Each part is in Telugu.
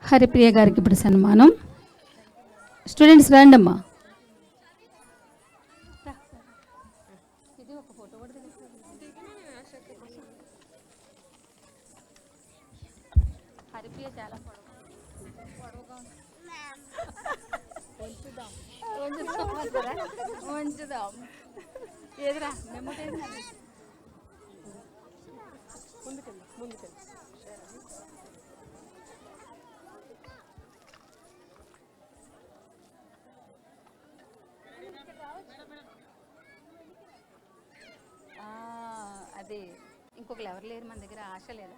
హరిప్రియ గారికి ఇప్పుడు సన్మానం. స్టూడెంట్స్ రండమ్మా. హరిప్రియ చాలా ఉంచుదాం. ఏదిరా ముందుకెళ్ళి ముందుకెళ్ళి. అది ఇంకొకరు ఎవరు లేరు మన దగ్గర. ఆశ లేదా?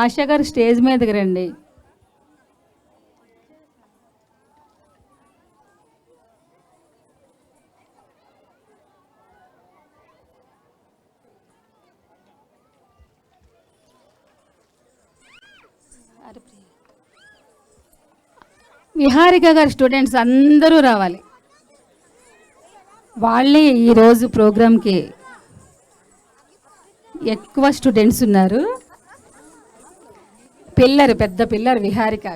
ఆశ గారు స్టేజ్ మీదకి రండి. విహారిక గారి స్టూడెంట్స్ అందరూ రావాలి. వాళ్ళే ఈరోజు ప్రోగ్రామ్కి ఎక్కువ స్టూడెంట్స్ ఉన్నారు. పిల్లరు, పెద్ద పిల్లరు విహారిక.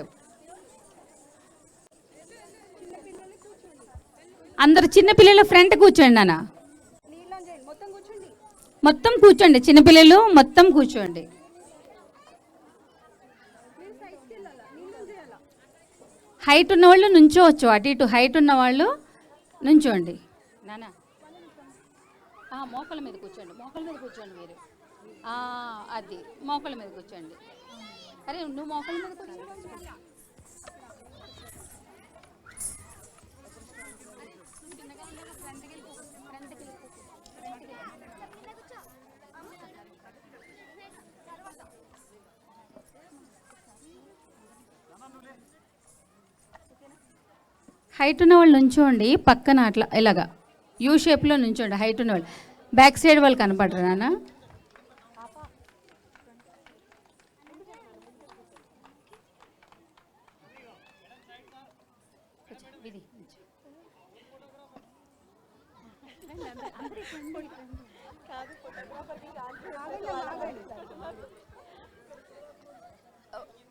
అందరు చిన్నపిల్లలు ఫ్రంట్ కూర్చోండి నాన్న. మొత్తం కూర్చోండి, చిన్నపిల్లలు మొత్తం కూర్చోండి. హైట్ ఉన్నవాళ్ళు నుంచోవచ్చు, అటు ఇటు హైట్ ఉన్నవాళ్ళు నుంచోండి. నానా మోకాళ్ళ మీద కూర్చోండి, మోకాళ్ళ మీద కూర్చోండి మీరు. అది మోకాళ్ళ మీద కూర్చోండి. అరే నువ్వు మోకాళ్ళ మీద కూర్చోండి. హైట్ ఉన్న వాళ్ళు నుంచోండి పక్కన, అట్లా ఇలాగా యూ షేప్లో నుంచోండి. హైట్ ఉన్న వాళ్ళు బ్యాక్ సైడ్ వాళ్ళు కనపడరు నాన్న.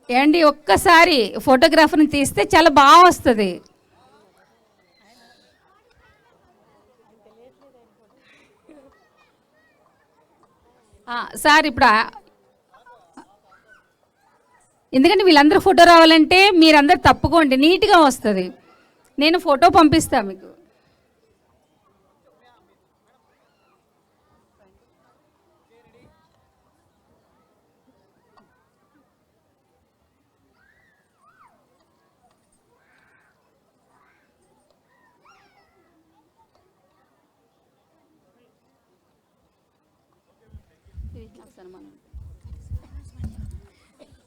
ఏండి ఒక్కసారి ఫోటోగ్రాఫర్ని తీస్తే చాలా బాగా వస్తుంది. సార్ ఇప్పుడు ఎందుకంటే వీళ్ళందరూ ఫోటో రావాలంటే మీరందరూ తప్పుకోండి, నీట్గా వస్తుంది. నేను ఫోటో పంపిస్తాను మీకు.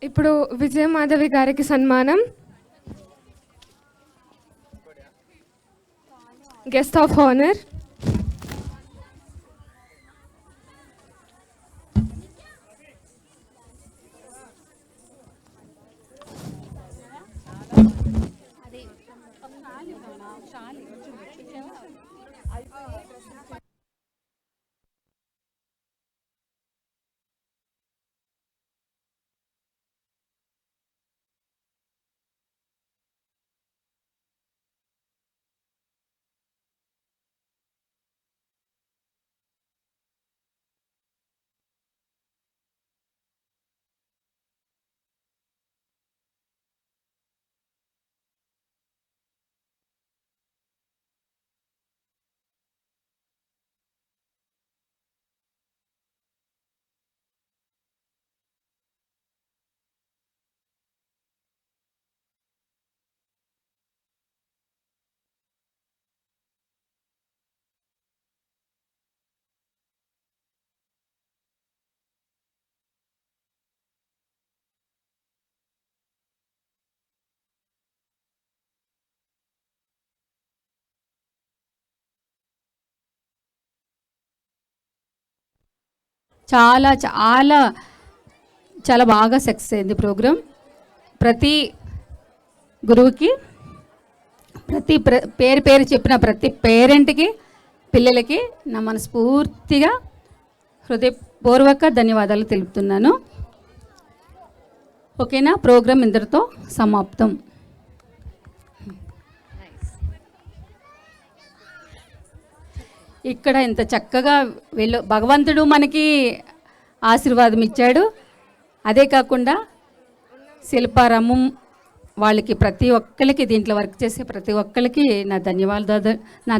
ఇప్పుడు విజయమాధవి గారికి సన్మానం. Guest of honour. చాలా చాలా చాలా బాగా సక్సెస్ అయింది ప్రోగ్రాం. ప్రతి గురువుకి, ప్రతి పేరు పేరు చెప్పిన ప్రతి పేరెంట్కి, పిల్లలకి నా మనస్ఫూర్తిగా హృదయపూర్వక ధన్యవాదాలు తెలుపుతున్నాను. ఓకేనా, ప్రోగ్రామ్ ఇంతటితో సమాప్తం. ఇక్కడ ఇంత చక్కగా భగవంతుడు మనకి ఆశీర్వాదం ఇచ్చాడు. అదే కాకుండా శిల్పారామం వాళ్ళకి ప్రతి ఒక్కరికి, దీంట్లో వర్క్ చేసే ప్రతి ఒక్కరికి నా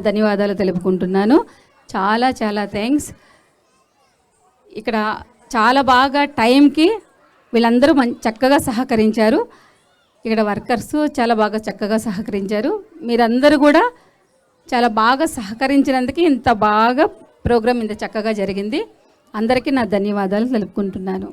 ధన్యవాదాలు తెలుపుకుంటున్నాను. చాలా చాలా థ్యాంక్స్. ఇక్కడ చాలా బాగా టైంకి వీళ్ళందరూ చక్కగా సహకరించారు. ఇక్కడ వర్కర్స్ చాలా బాగా చక్కగా సహకరించారు. మీరందరూ కూడా చాలా బాగా సహకరించినందుకు ఇంత బాగా ప్రోగ్రాం ఇంత చక్కగా జరిగింది. అందరికీ నా ధన్యవాదాలు తెలుపుకుంటున్నాను.